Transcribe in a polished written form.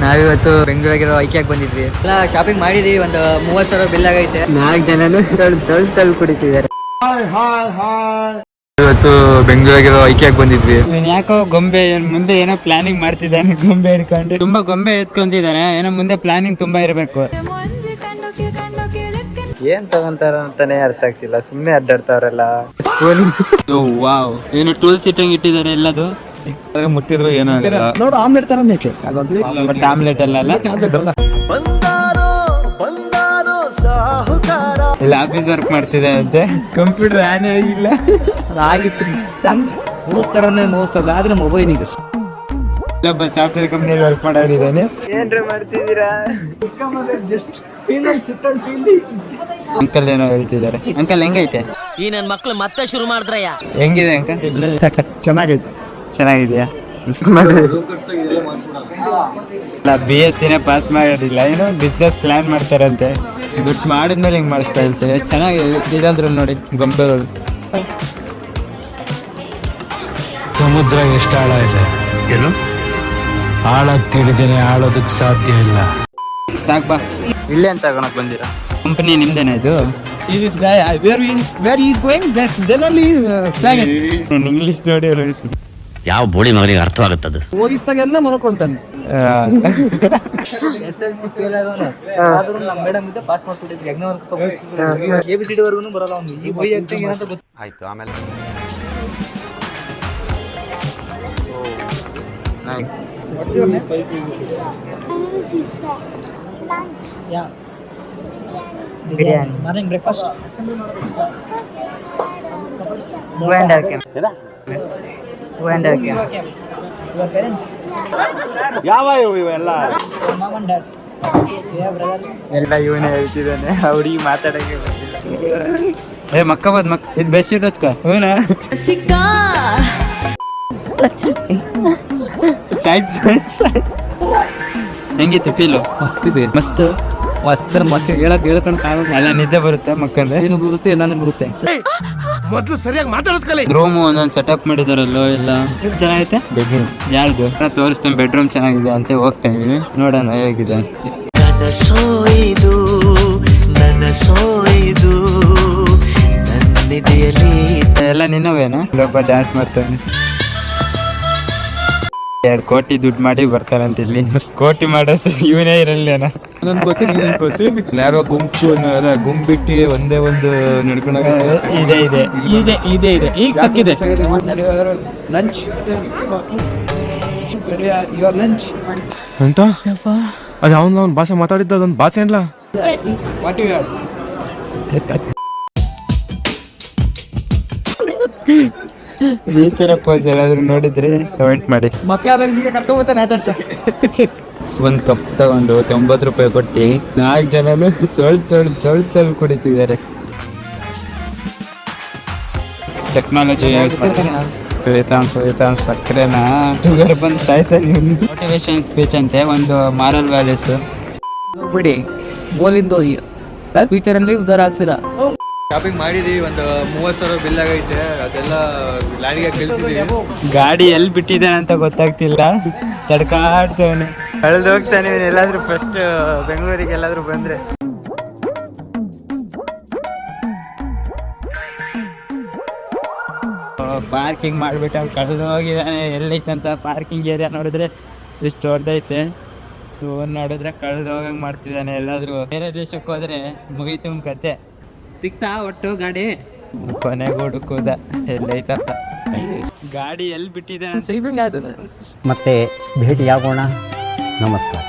ನಾವಿವತ್ತು ಬೆಂಗಳೂರಿಗೆ ಐಕ್ಯಾಗಿ ಬಂದಿದ್ವಿ. ಎಲ್ಲ ಶಾಪಿಂಗ್ ಮಾಡಿದ್ವಿ. ಒಂದು 30,000 ಬಿಲ್ ಆಗೈತೆ. 4 ಜನನು ತಳ್ಳು ಕುಡಿತಿದ್ದಾರೆ. ಇವತ್ತು ಬೆಂಗಳೂರಿಗೆ ಐಕ್ಯಾಗಿ ಬಂದಿದ್ವಿ. ಯಾಕೋ ಗೊಂಬೆ ಮುಂದೆ ಏನೋ ಪ್ಲಾನಿಂಗ್ ಮಾಡ್ತಿದ್ದಾನೆ. ಗೊಂಬೆ ಹಿಡ್ಕೊಂಡು ತುಂಬಾ ಗೊಂಬೆ ಎತ್ಕೊಂತಿದ್ದಾನೆ. ಏನೋ ಮುಂದೆ ಪ್ಲಾನಿಂಗ್ ತುಂಬಾ ಇರಬೇಕು. ಏನ್ ತಗೊಂತಾರ ಅಂತಾನೆ ಅರ್ಥ ಆಗ್ತಿಲ್ಲ. ಸುಮ್ನೆ ಅಡ್ಡಾಡ್ತಾವ್ರಲ್ಲ. ವಾವ್, ಏನೋ ಟೂಲ್ಸ್ ಇಟ್ಟಿದ್ದಾರೆ ಎಲ್ಲದು. ಮುಟ್ಟಿದ್ರು ಏನೋ ನೋಡು, ಆಮ್ಲೆಟ್ ತರ ಬೇಕೆ. ಬಟ್ ಆಮ್ಲೆಟ್ ಅಲ್ಲ ಇಲ್ಲ, ಆಫೀಸ್ ವರ್ಕ್ ಮಾಡ್ತಿದೆ ಅಂತೆ. ಕಂಪ್ಯೂಟರ್ ಆನೇ ಆಗಿಲ್ಲ. ಆಗಿತ್ತು ಮೋಸ್ತರನೇ ಮೋಸ್ತದ. ಆದ್ರೆ ಮೊಬೈಲಿಗೆ ಒಬ್ಬ ಸಾಫ್ಟ್ವೇರ್ ಕಂಪ್ನಿಯಲ್ಲಿ ವರ್ಕ್ ಮಾಡೋರಿದ್ದಾನೆ. ಏನ್ರಿ ಮಾಡ್ತಿದ್ದೀರಾ? ಅಂಕಲ್ ಏನೋ ಹೇಳ್ತಿದ್ದಾರೆ. ಅಂಕಲ್ ಹೆಂಗೈತೆ? ಈ ನನ್ ಮಕ್ಳು ಮತ್ತೆ ಶುರು ಮಾಡಿದ್ರಯ್ಯ. ಹೆಂಗಿದೆ ಅಂಕಲ್? ಚೆನ್ನಾಗೈತೆ. ಚೆನ್ನಾಗಿದ್ಯಾ? BSc ಪಾಸ್ ಮಾಡೋದಿಲ್ಲ, ಏನೋ ಬಿಸ್ನೆಸ್ ಪ್ಲಾನ್ ಮಾಡ್ತಾರಂತೆ. ದುಡ್ಡು ಮಾಡಿದ್ಮೇಲೆ ಹಿಂಗ್ ಮಾಡಿಸ್ತಾ ಇರ್ತಾರೆ. ಚೆನ್ನಾಗಿ ಇದಂದ್ರು ನೋಡಿ ಗೊಂಬೆಗಳು. ಸಮುದ್ರ ಎಷ್ಟು ಆಳ ಇದೆ, ಏನು ಆಳ ತಿಳಿದೇನೆ ಆಳೋದಕ್ಕೆ ಸಾಧ್ಯ ಇಲ್ಲ. ಸಾಕ್ ಬಾ. ಇಲ್ಲೇ ಅಂತ ತಗೊಳಕ್ ಬಂದಿರಾ? ಕಂಪನಿ ನಿಮ್ದೇನ ಇದು? ಇಂಗ್ಲಿಷ್ ನೋಡಿ ಯಾವ ಬೋಳಿ ಮಗನಿಗೆ ಅರ್ಥವಾಗುತ್ತದು? ಹೋಗಿತ್ತಾಗೆಲ್ಲ ಮಲ್ಕೊಂತಾನೆ. SLC ಫೇಲ್ ಆದ್ರೂ ನಮ್ಮ ಮೇಡಮ್ ಇದ್ದ ಪಾಸ್ ಮಾಡ್ಕೊಟ್ಟಿದ್ವಿ. ABCD ವರ್ಗು ಬರಲ್ಲ ಅವ್ನು. ಈ ಬೈ ಆಗ್ತಂಗೆ ಏನಂತ ಗೊತ್ತು. ಆಯ್ತು, ಆಮೇಲೆ What's your name? Lunch. Yeah. Biryani. Morning breakfast. Who and her came? Your parents? ಯಾವ ಇವೆಲ್ಲ? Mom and dad. You have brothers? ಎಲ್ಲ ಇವನೇ ಹೇಳ್ತಿದ್ದಾನೆ. ಹುಡುಗಿ ಮಾತಾಡಕ್ಕೆ ಬಂದಿಲ್ಲ. ಮಕ್ಕಬಾದ್ ಇದು ಬೆಸ್ಟ್ ಇರೋದ್ಕ ಹೂನಾ ಹೆಂಗಿತ್ತು ಫೀಲು? ಮಸ್ತ್ ಹೇಳ್ಕೊಂಡು ಎಲ್ಲ ನಿದ್ದೆ ಬರುತ್ತೆ. ಮಕ್ಕಂದ್ರೆ ಏನು ಬರುತ್ತೆ, ಎಲ್ಲಾನು ಬರುತ್ತೆ. ಮೊದ್ಲು ಸರಿಯಾಗಿ ಮಾತಾಡೋದ್ ಕಲೆ. ರೂಮ್ ಒಂದೊಂದು ಸೆಟಪ್ ಮಾಡಿದಾರಲ್ಲೋ ಎಲ್ಲ ಚೆನ್ನಾಗೈತೆ. ಬೆಡ್ರೂಮ್ ಯಾರ್ದು ತೋರಿಸ್ತೇನೆ. ಬೆಡ್ರೂಮ್ ಚೆನ್ನಾಗಿದೆ ಅಂತ ಹೋಗ್ತಾ ಇದೀವಿ, ನೋಡೋಣ ಹೇಗಿದೆ. ನನಸೋಯ್ದು ನನ್ನಿದೆಯಲ್ಲಿ ಎಲ್ಲ ನಿನ್ನವೇನಾ? ಇಲ್ಲೊಬ್ಬ ಡ್ಯಾನ್ಸ್ ಮಾಡ್ತಾನೆ. 2 ಕೋಟಿ ದುಡ್ಡು ಮಾಡಿ ಬರ್ತಾರಂತ ಇಲ್ಲಿ. ಕೋಟಿ ಮಾಡೋದು ಇವನೇ ಇರಲ್ಲೇನ? ನನ್ ಗೊತ್ತಿಲ್ಲ. ಯಾರೋ ಗುಂಬಿಟ್ಟು ಒಂದೇ ಒಂದು ನಡ್ಕೊಂಡಾಗ ಇದೆ ಈಗ ಸಿಕ್ಕಿದೆ. Lunch. Your lunch. ಅಂತ ಅದು ಅವ್ನ ಭಾಷೆ ಮಾತಾಡಿದ್ದ. ಅದೊಂದು ಭಾಷೆ ಅಲ್ಲ. What you have? ಈ ತರ ಪೋಸ್ ಏನಾದ್ರು ನೋಡಿದ್ರೆ ಕಮೆಂಟ್ ಮಾಡಿ. ಮಕ್ಕಳಾದ್ರೆ ಕರ್ಕೊಂಬರ್ತಾನೆ ಆಟಾಡ್ಸ. ಒಂದು ಕಪ್ ತಗೊಂಡು 90 ರೂಪಾಯಿ ಕೊಟ್ಟು 4 ಜನನು ತೊಳ್ ಕುಡಿತಿದ್ದಾರೆ. ಟೆಕ್ನಾಲಜಿ ಯೂಸ್ ಮಾಡ್ತಾರೆ. ಸಕ್ಕರೆನಾ ಶುಗರ್ ಬಂದು ಸಾಯ್ತಾರೆ. ಮೋಟಿವೇಶನ್ ಸ್ಪೀಚ್ ಅಂತೆ, ಒಂದು ಮಾರಲ್ ವ್ಯಾಲ್ಯೂಸ್ ಬಿಡಿ. ಗೋಲಿಂದ ಫ್ಯೂಚರ್ ಅಲ್ಲಿ ಉದ್ದಾರ ಆಗ್ತಿಲ್ಲ. ಶಾಪಿಂಗ್ ಮಾಡಿದೀವಿ. ಒಂದು 30,000 ಬಿಲ್ ಆಗೈತೆ. ಅದೆಲ್ಲ ಲಾರಿಗೆ ಕಳಿಸಿದೀವಿ. ಗಾಡಿ ಎಲ್ಲಿ ಬಿಟ್ಟಿದ್ದಾನೆ ಅಂತ ಗೊತ್ತಾಗ್ತಿಲ್ಲ. ತಡ್ಕಾಡ್ತವನೆ, ಕಳೆದು ಹೋಗ್ತಾನೆ. ಎಲ್ಲಾದ್ರೂ ಫಸ್ಟ್ ಬೆಂಗಳೂರಿಗೆ ಎಲ್ಲಾದ್ರೂ ಬಂದ್ರೆ ಪಾರ್ಕಿಂಗ್ ಮಾಡ್ಬಿಟ್ಟು ಅವ್ನು ಕಳೆದು ಹೋಗಿದ್ದಾನೆ. ಎಲ್ಲೈತಂತ ಪಾರ್ಕಿಂಗ್ ಏರಿಯಾ ನೋಡಿದ್ರೆ ಇಷ್ಟು ದೊಡ್ಡೈತೆ. ನೋಡಿದ್ರೆ ಕಳೆದು ಹೋಗಂಗೆ ಮಾಡ್ತಿದ್ದಾನೆ. ಎಲ್ಲಾದ್ರೂ ಬೇರೆ ದೇಶಕ್ಕೆ ಹೋದ್ರೆ ಮುಗೀತು ಕತೆ. ಸಿಕ್ತಾ ಒಟ್ಟು ಗಾಡಿ? ಕೊನೆಗೆ ಹುಡುಕುದ ಎಲ್ಲೈತಪ್ಪ. ಗಾಡಿ ಎಲ್ಲಿ ಬಿಟ್ಟಿದ್ದಾನೆ? ಮತ್ತೆ ಭೇಟಿಯಾಗೋಣ. ನಮಸ್ಕಾರ.